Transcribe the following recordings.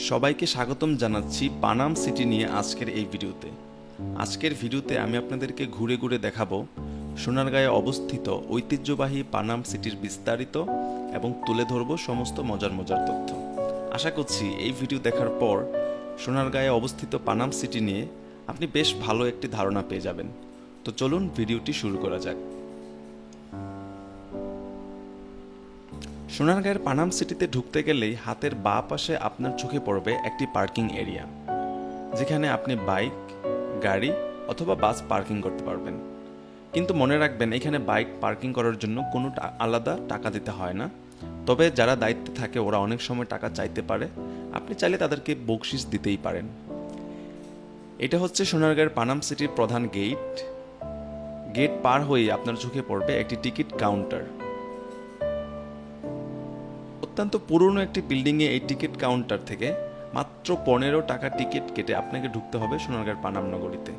সবাইকে স্বাগতম জানাচ্ছি পানাম সিটি নিয়ে আজকের এই ভিডিওতে। আজকের ভিডিওতে আমি আপনাদেরকে ঘুরে ঘুরে দেখাবো সোনারগাঁয়ে অবস্থিত ঐতিহ্যবাহী পানাম সিটির বিস্তারিত এবং তুলে ধরবো সমস্ত মজার মজার তথ্য। আশা করছি এই ভিডিও দেখার পর সোনারগাঁয়ে অবস্থিত পানাম সিটি নিয়ে আপনি বেশ ভালো একটি ধারণা পেয়ে যাবেন। তো চলুন ভিডিওটি শুরু করা যাক। সোনারগাঁয়ের পানাম সিটিতে ঢুকতে গেলেই হাতের বাঁ পাশে আপনার চোখে পড়বে একটি পার্কিং এরিয়া, যেখানে আপনি বাইক, গাড়ি অথবা বাস পার্কিং করতে পারবেন। কিন্তু মনে রাখবেন, এখানে বাইক পার্কিং করার জন্য কোনো আলাদা টাকা দিতে হয় না। তবে যারা দায়িত্বে থাকে ওরা অনেক সময় টাকা চাইতে পারে, আপনি চাইলে তাদেরকে বকশিশ দিতেই পারেন। এটা হচ্ছে সোনারগাঁয়ের পানাম সিটির প্রধান গেট। গেট পার হয়ে আপনার চোখে পড়বে একটি টিকিট কাউন্টার। অত্যন্ত পুরনো একটি বিল্ডিংয়ে এই টিকিট কাউন্টার থেকে মাত্র 15 টাকা টিকিট কেটে আপনাকে ঢুকতে হবে সোনারগাঁর পানাম নগরীতে।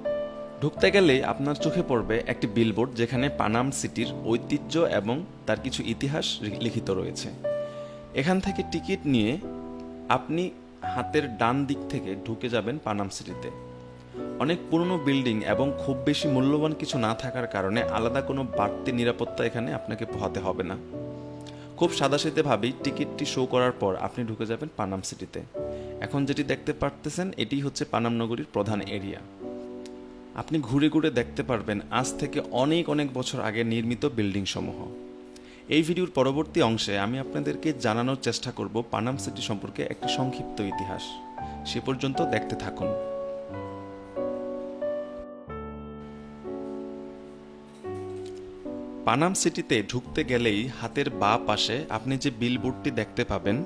ঢুকতে গেলে আপনার চোখে পড়বে একটি বিলবোর্ড, যেখানে পানাম সিটির ঐতিহ্য এবং তার কিছু ইতিহাস লিখিত রয়েছে। এখান থেকে টিকিট নিয়ে আপনি হাতের ডান দিক থেকে ঢুকে যাবেন পানাম সিটিতে। অনেক পুরনো বিল্ডিং এবং খুব বেশি মূল্যবান কিছু না থাকার কারণে আলাদা কোনো বাড়তি নিরাপত্তা এখানে আপনাকে পোহাতে হবে না। খুব সাদাসিধেভাবেই টিকিটটি শো করার পর আপনি ঢুকে যাবেন পানাম সিটিতে। এখন যেটি দেখতে পারতেছেন এটি হচ্ছে পানাম নগরীর প্রধান এরিয়া। আপনি ঘুরে ঘুরে দেখতে পারবেন আজ থেকে অনেক অনেক বছর আগে নির্মিত বিল্ডিং সমূহ। এই ভিডিওর পরবর্তী অংশে আমি আপনাদেরকে জানানোর চেষ্টা করব পানাম সিটি সম্পর্কে একটি সংক্ষিপ্ত ইতিহাস। সে পর্যন্ত দেখতে থাকুন। পানাম সিটিতে ঢুকতে গেলেই হাতের বাঁ পাশে আপনি যে বিলবোর্ডটি দেখতে পাবেন,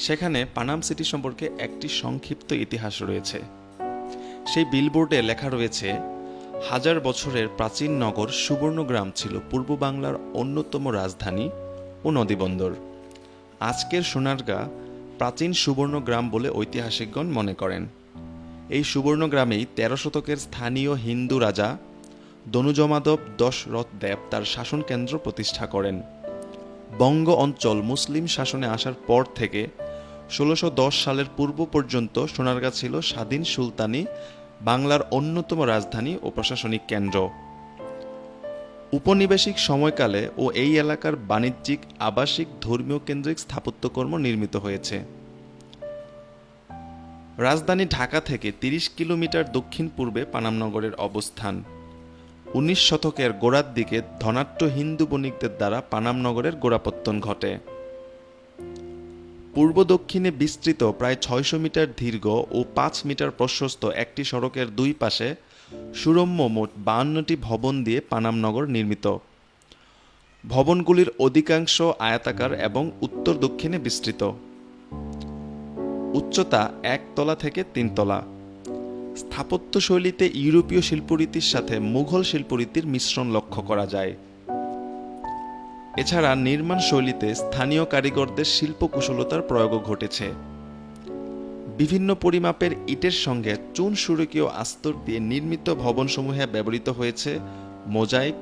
সেখানে পানাম সিটি সম্পর্কে একটি সংক্ষিপ্ত ইতিহাস রয়েছে। সেই বিলবোর্ডে লেখা রয়েছে, 1000 বছরের প্রাচীন নগর সুবর্ণগ্রাম ছিল পূর্ব বাংলার অন্যতম রাজধানী ও নদীবন্দর। আজকের সোনারগাঁ প্রাচীন সুবর্ণগ্রাম বলে ঐতিহাসিকগণ মনে করেন। এই সুবর্ণগ্রামেই 13 শতকের স্থানীয় হিন্দু রাজা দনুজমাদব দশরথ দেব তার শাসন কেন্দ্র প্রতিষ্ঠা করেন। বঙ্গ অঞ্চল মুসলিম শাসনে আসার পর থেকে 1610 সালের পূর্ব পর্যন্ত সোনারগাঁ ছিল স্বাধীন সুলতানি বাংলার অন্যতম রাজধানী ও প্রশাসনিক কেন্দ্র। উপনিবেশিক সময়কালে ও এই এলাকার বাণিজ্যিক, আবাসিক, ধর্মীয় কেন্দ্রিক স্থাপত্যকর্ম নির্মিত হয়েছে। রাজধানী ঢাকা থেকে 30 কিলোমিটার দক্ষিণ পূর্বে পানাম নগরের অবস্থান। 19 শতকের গোড়ার দিকে ধনাঢ্য হিন্দু বণিকদের দ্বারা পানাম নগরের গোড়াপত্তন ঘটে। পূর্ব দক্ষিণে বিস্তৃত প্রায় 600 মিটার দীর্ঘ ও 5 মিটার প্রশস্ত একটি সড়কের দুই পাশে সুরম্য মোট 52টি ভবন দিয়ে পানাম নগর নির্মিত। ভবনগুলির অধিকাংশ আয়তাকার এবং উত্তর দক্ষিণে বিস্তৃত। উচ্চতা 1 তলা থেকে 3 তলা। স্থাপত্যশৈলীতে ইউরোপীয় শিল্পরীতির সাথে মুঘল শিল্পরীতির মিশ্রণ লক্ষ্য করা যায়। এছাড়া নির্মাণ শৈলীতে স্থানীয় কারিগরদের শিল্পকুশলতার প্রয়োগও ঘটেছে। বিভিন্ন পরিমাপের ইটের সঙ্গে চুন সুরকীয় আস্তর দিয়ে নির্মিত ভবনসমূহে ব্যবহৃত হয়েছে মোজাইক,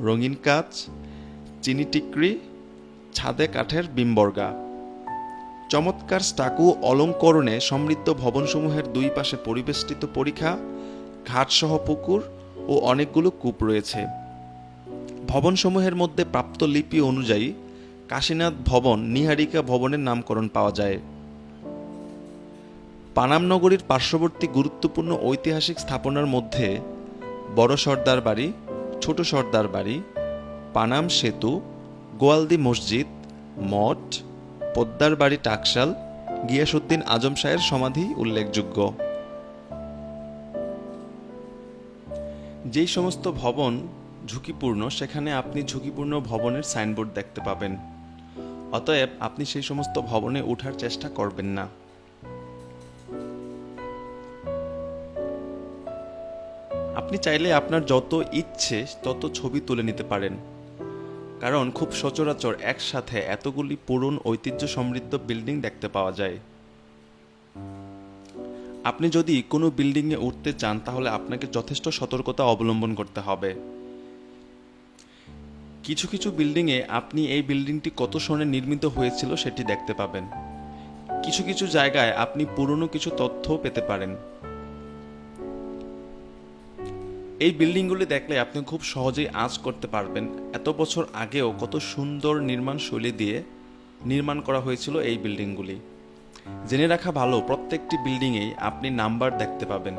রঙিন কাচ, চিনি টিকরি, ছাদে কাঠের বিমবর্গা। চমৎকার স্টাকু অলঙ্করণে সমৃদ্ধ ভবনসমূহের দুই পাশে পরিবেষ্টিত পরিখা, ঘাটসহ পুকুর ও অনেকগুলো কূপ রয়েছে। ভবনসমূহের মধ্যে প্রাপ্ত লিপি অনুযায়ী কাশীনাথ ভবন, নিহারিকা ভবনের নামকরণ পাওয়া যায়। পানাম নগরীর পার্শ্ববর্তী গুরুত্বপূর্ণ ঐতিহাসিক স্থাপনার মধ্যে বড় সর্দার বাড়ি, ছোট সর্দার বাড়ি, পানাম সেতু, গোয়ালদি মসজিদ, মঠ, পোদ্দার বাড়ি টাকশাল, গিয়াসউদ্দিন আজম শাহের সমাধি উল্লেখযোগ্য। যেই সমস্ত ভবন ঝুঁকিপূর্ণ, সেখানে আপনি ঝুঁকিপূর্ণ ভবনের সাইনবোর্ড দেখতে পাবেন। অতএব আপনি সেই সমস্ত ভবনে ওঠার চেষ্টা করবেন না। আপনি চাইলে আপনার যত ইচ্ছে তত ছবি তুলে নিতে পারেন, কারণ খুব সচরাচর একসাথে এতগুলি পুরনো ঐতিহ্য সমৃদ্ধ বিল্ডিং দেখতে পাওয়া যায়। আপনি যদি কোনো বিল্ডিংয়ে উঠতে চান তাহলে আপনাকে যথেষ্ট সতর্কতা অবলম্বন করতে হবে। কিছু কিছু বিল্ডিংয়ে আপনি এই বিল্ডিংটি কত সনে নির্মিত হয়েছিল সেটি দেখতে পাবেন। কিছু কিছু জায়গায় আপনি পুরনো কিছু তথ্য পেতে পারেন। এই বিল্ডিংগুলি দেখলে আপনি খুব সহজেই আঁচ করতে পারবেন এত বছর আগেও কত সুন্দর নির্মাণ শৈলী দিয়ে নির্মাণ করা হয়েছিল এই বিল্ডিংগুলি। জেনে রাখা ভালো, প্রত্যেকটি বিল্ডিংয়েই আপনি নাম্বার দেখতে পাবেন।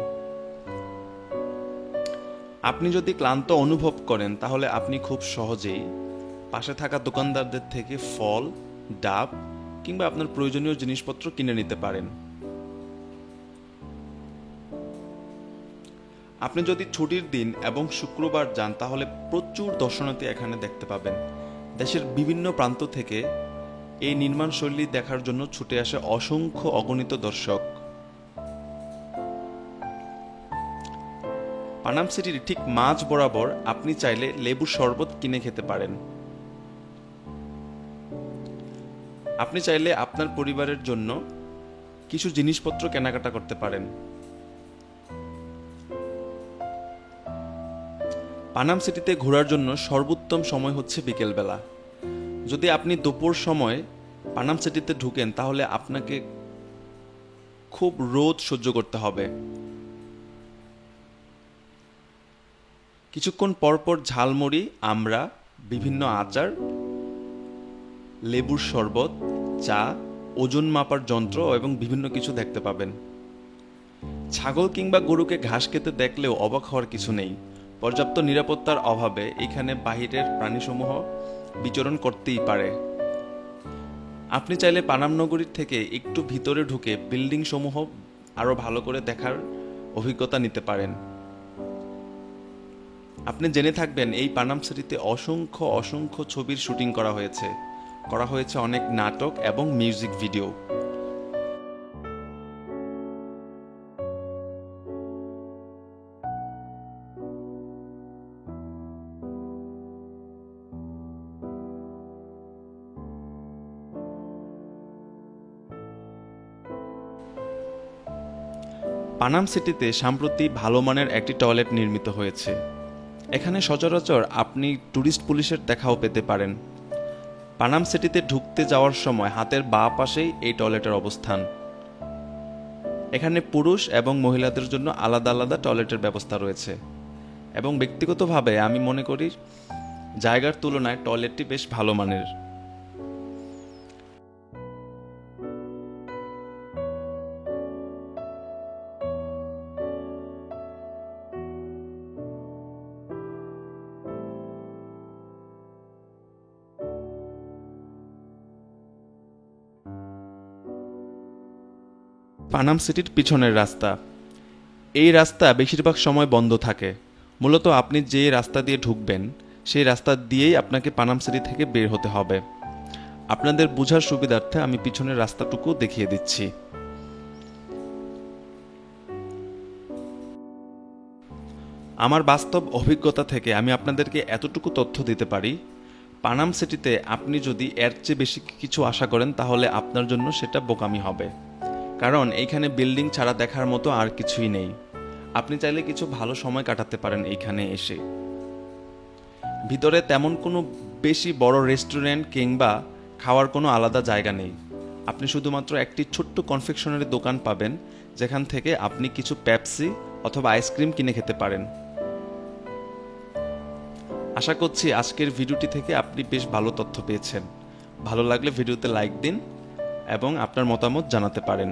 আপনি যদি ক্লান্ত অনুভব করেন তাহলে আপনি খুব সহজেই পাশে থাকা দোকানদারদের থেকে ফল, ডাব কিংবা আপনার প্রয়োজনীয় জিনিসপত্র কিনে নিতে পারেন। আপনি যদি ছুটির দিন এবং শুক্রবার যান তাহলে প্রচুর দর্শনার্থী এখানে দেখতে পাবেন। দেশের বিভিন্ন প্রান্ত থেকে এই নির্মাণ শৈলী দেখার জন্য ছুটে আসে অসংখ্য অগণিত দর্শক। পানাম সিটির ঠিক মাঝ বরাবর আপনি চাইলে লেবুর শরবত কিনে খেতে পারেন। আপনি চাইলে আপনার পরিবারের জন্য কিছু জিনিসপত্র কেনাকাটা করতে পারেন। পানাম সিটিতে ঘোরার জন্য সর্বোত্তম সময় হচ্ছে বিকেলবেলা। যদি আপনি দুপুর সময় পানাম সিটিতে ঢুকেন তাহলে আপনাকে খুব রোদ সহ্য করতে হবে। কিছুক্ষণ পরপর ঝালমুড়ি, আমড়া, বিভিন্ন আচার, লেবুর শরবত, চা, ওজন মাপার যন্ত্র এবং বিভিন্ন কিছু দেখতে পাবেন। ছাগল কিংবা গরুকে ঘাস খেতে দেখলেও অবাক হওয়ার কিছু নেই। পর্যাপ্ত নিরাপত্তার অভাবে এখানে বাহিরের প্রাণীসমূহ বিচরণ করতেই পারে। আপনি চাইলে পানাম নগরীর থেকে একটু ভিতরে ঢুকে বিল্ডিং সমূহ আরো ভালো করে দেখার অভিজ্ঞতা নিতে পারেন। আপনি জেনে থাকবেন এই পানাম সিটিতে অসংখ্য অসংখ্য ছবির শুটিং করা হয়েছে অনেক নাটক এবং মিউজিক ভিডিও। পানাম সিটিতে সম্প্রতি ভালো মানের একটি টয়লেট নির্মিত হয়েছে। এখানে সচরাচর আপনি ট্যুরিস্ট পুলিশের দেখাও পেতে পারেন। পানাম সিটিতে ঢুকতে যাওয়ার সময় হাতের বাঁ পাশেই এই টয়লেটের অবস্থান। এখানে পুরুষ এবং মহিলাদের জন্য আলাদা আলাদা টয়লেটের ব্যবস্থা রয়েছে এবং ব্যক্তিগতভাবে আমি মনে করি জায়গার তুলনায় টয়লেটটি বেশ ভালো মানের। পানাম সিটির পিছনের রাস্তা। এই রাস্তা বেশিরভাগ সময় বন্ধ থাকে। মূলত আপনি যে রাস্তা দিয়ে ঢুকবেন সেই রাস্তা দিয়েই আপনাকে পানাম সিটি থেকে বের হতে হবে। আপনাদের বোঝার সুবিধার্থে আমি পিছনের রাস্তাটুকু দেখিয়ে দিচ্ছি। আমার বাস্তব অভিজ্ঞতা থেকে আমি আপনাদেরকে এতটুকু তথ্য দিতে পারি, পানাম সিটিতে আপনি যদি এর চেয়ে বেশি কিছু আশা করেন তাহলে আপনার জন্য সেটা বোকামি হবে। কারণ এইখানে বিল্ডিং ছাড়া দেখার মতো আর কিছুই নেই। আপনি চাইলে কিছু ভালো সময় কাটাতে পারেন এইখানে এসে। ভিতরে তেমন কোনো বেশি বড় রেস্টুরেন্ট কিংবা খাওয়ার কোনো আলাদা জায়গা নেই। আপনি শুধুমাত্র একটি ছোট্ট কনফেকশনারি দোকান পাবেন যেখান থেকে আপনি কিছু পেপসি অথবা আইসক্রিম কিনে খেতে পারেন। আশা করছি আজকের ভিডিওটি থেকে আপনি বেশ ভালো তথ্য পেয়েছেন। ভালো লাগলে ভিডিওতে লাইক দিন এবং আপনার মতামত জানাতে পারেন।